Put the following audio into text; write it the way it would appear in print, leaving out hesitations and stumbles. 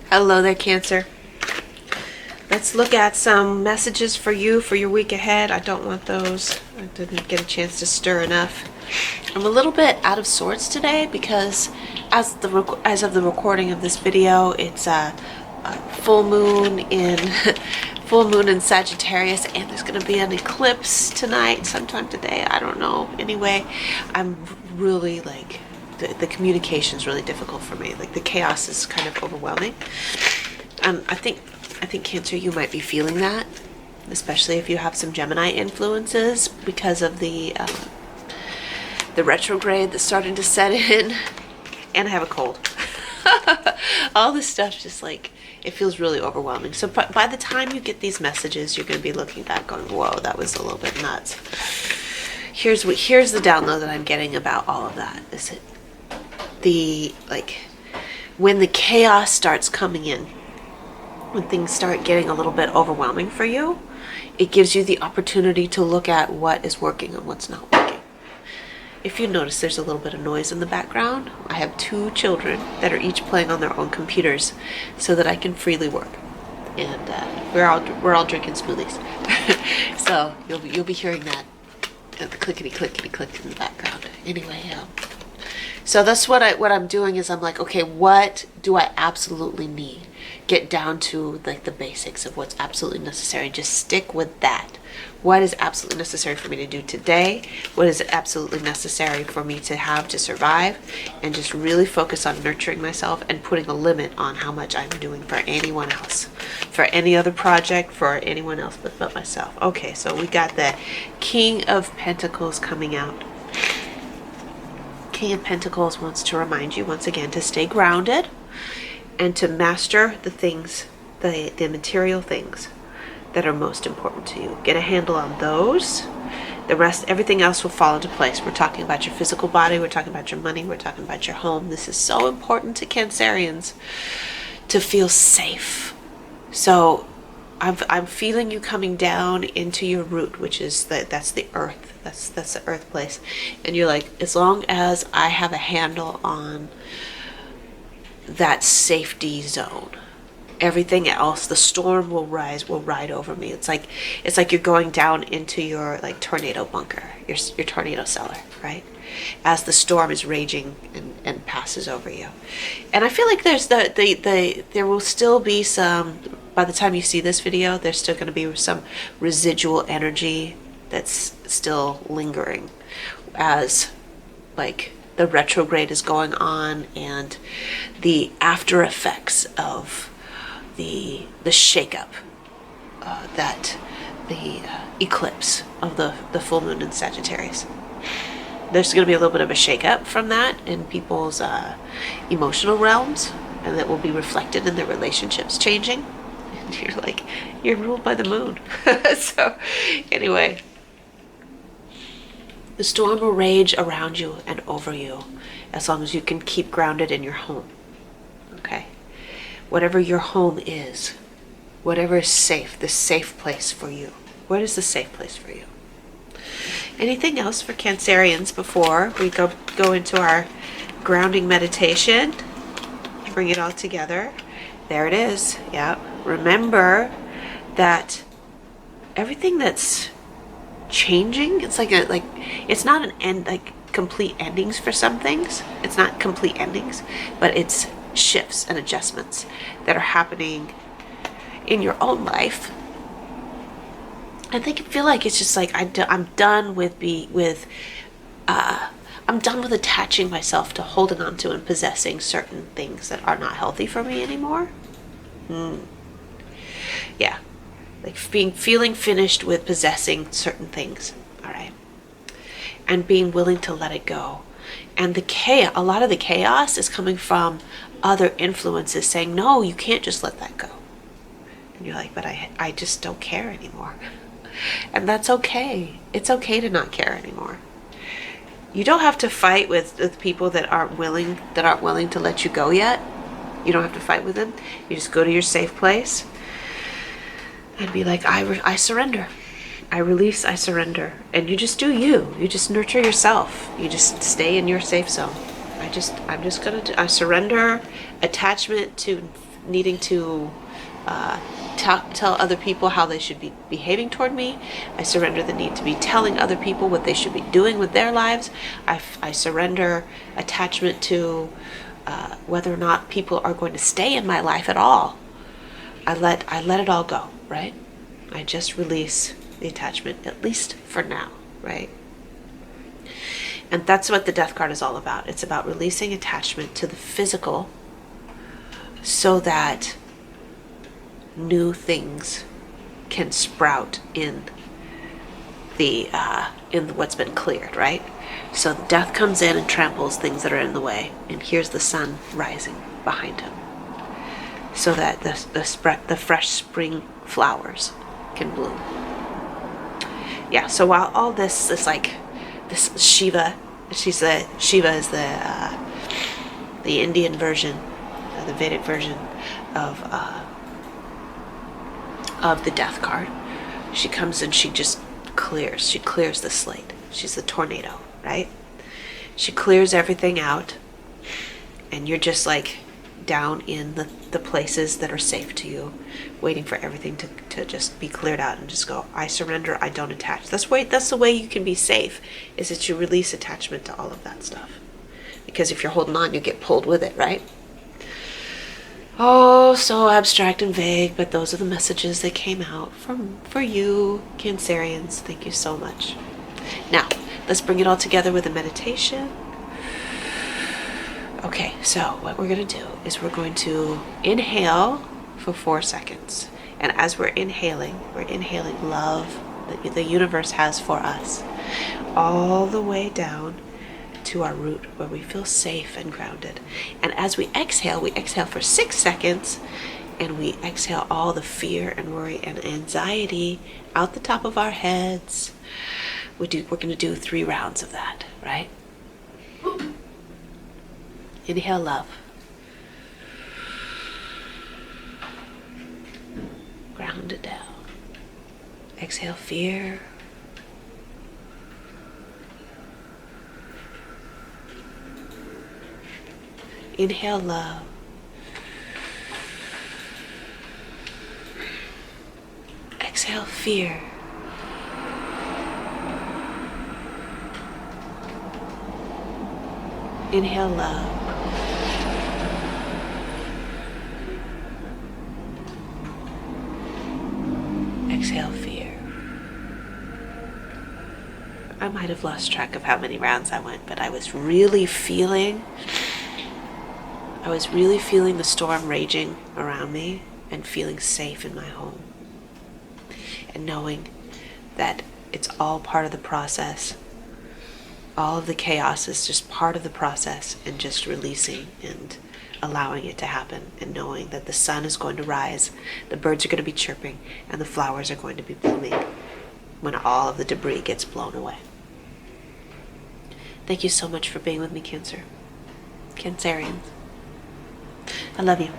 Hello there, Cancer. Let's look at some messages for you for your week ahead. I don't want those. I didn't get a chance to stir enough. I'm a little bit out of sorts today because as of the recording of this video, it's a full moon in full moon in Sagittarius, and there's going to be an eclipse tonight, sometime today. I don't know. Anyway, I'm really like the communication is really difficult for me. Like the chaos is kind of overwhelming. I think Cancer, you might be feeling that, especially if you have some Gemini influences because of the retrograde that's starting to set in, and I have a cold. All this stuff just like, it feels really overwhelming. So by the time you get these messages, you're going to be looking back going, whoa, that was a little bit nuts. Here's the download that I'm getting about all of that. Is it when the chaos starts coming in, when things start getting a little bit overwhelming for you, it gives you the opportunity to look at what is working and what's not working. If you notice, there's a little bit of noise in the background. I have 2 children that are each playing on their own computers so that I can freely work. And we're all drinking smoothies. So you'll be hearing that, the clickety click in the background. Anyway, so that's what I'm doing is I'm like, okay, what do I absolutely need? Get down to like the basics of what's absolutely necessary. Just stick with that. What is absolutely necessary for me to do today? What is absolutely necessary for me to have to survive? And just really focus on nurturing myself and putting a limit on how much I'm doing for anyone else, for any other project, for anyone else but myself. Okay, so we got the King of Pentacles coming out. King of Pentacles wants to remind you once again to stay grounded and to master the things, the material things that are most important to you. Get a handle on those. The rest, everything else will fall into place. We're talking about your physical body. We're talking about your money. We're talking about your home. This is so important to Cancerians to feel safe. So I'm feeling you coming down into your root, which is that's the earth. That's the earth place. And you're like, as long as I have a handle on that safety zone, everything else, the storm will ride over me. It's like you're going down into your like tornado bunker, your tornado cellar, right? As the storm is raging and passes over you. And I feel like there's there will still be some, by the time you see this video, there's still going to be some residual energy that's still lingering as like the retrograde is going on and the after effects of the shakeup that the eclipse of the full moon in Sagittarius. There's going to be a little bit of a shakeup from that in people's emotional realms, and that will be reflected in their relationships changing. And you're like, you're ruled by the moon. So anyway, the storm will rage around you and over you as long as you can keep grounded in your home. Okay? Whatever your home is, whatever is safe, the safe place for you. What is the safe place for you? Anything else for Cancerians before we go into our grounding meditation? Bring it all together. There it is. Yeah. Remember that everything that's changing, it's like it's not an end, like complete endings for some things. It's not complete endings, but it's shifts and adjustments that are happening in your own life. I feel like it's just like I'm done with I'm done with attaching myself to holding on to and possessing certain things that are not healthy for me anymore. Yeah, like feeling finished with possessing certain things. All right, and being willing to let it go. And a lot of the chaos is coming from other influences saying, no, you can't just let that go. And you're like, but I just don't care anymore. And that's okay. It's okay to not care anymore. You don't have to fight with people that aren't willing to let you go yet. You don't have to fight with them. You just go to your safe place and be like, I surrender. I release, I surrender. And you just do you. You just nurture yourself. You just stay in your safe zone. I surrender attachment to needing to tell other people how they should be behaving toward me. I surrender the need to be telling other people what they should be doing with their lives. I surrender attachment to whether or not people are going to stay in my life at all. I let it all go, right? I just release the attachment, at least for now, right? And that's what the death card is all about. It's about releasing attachment to the physical so that new things can sprout in what's been cleared, right? So the death comes in and tramples things that are in the way, and here's the sun rising behind him, so that the fresh spring flowers can bloom. Yeah. So while all this is like this Shiva, Shiva is the Indian version, the Vedic version of the death card. She comes and she just clears. She clears the slate. She's the tornado, right? She clears everything out, and you're just like down in the places that are safe to you, waiting for everything to just be cleared out and just go, I surrender, I don't attach. That's the way you can be safe, is that you release attachment to all of that stuff. Because if you're holding on, you get pulled with it, right? Oh, so abstract and vague, but those are the messages that came out for you, Cancerians. Thank you so much. Now, let's bring it all together with a meditation. Okay, so what we're going to do is we're going to inhale for 4 seconds. And as we're inhaling love that the universe has for us, all the way down to our root, where we feel safe and grounded. And as we exhale for 6 seconds, and we exhale all the fear and worry and anxiety out the top of our heads. We're going to do 3 rounds of that, right? Inhale love. Ground it down. Exhale fear. Inhale love. Exhale fear. Inhale love. Exhale fear. I might have lost track of how many rounds I went, but I was really feeling the storm raging around me and feeling safe in my home. And knowing that it's all part of the process. All of the chaos is just part of the process, and just releasing and allowing it to happen, and knowing that the sun is going to rise, the birds are going to be chirping, and the flowers are going to be blooming when all of the debris gets blown away. Thank you so much for being with me, Cancerians. I love you.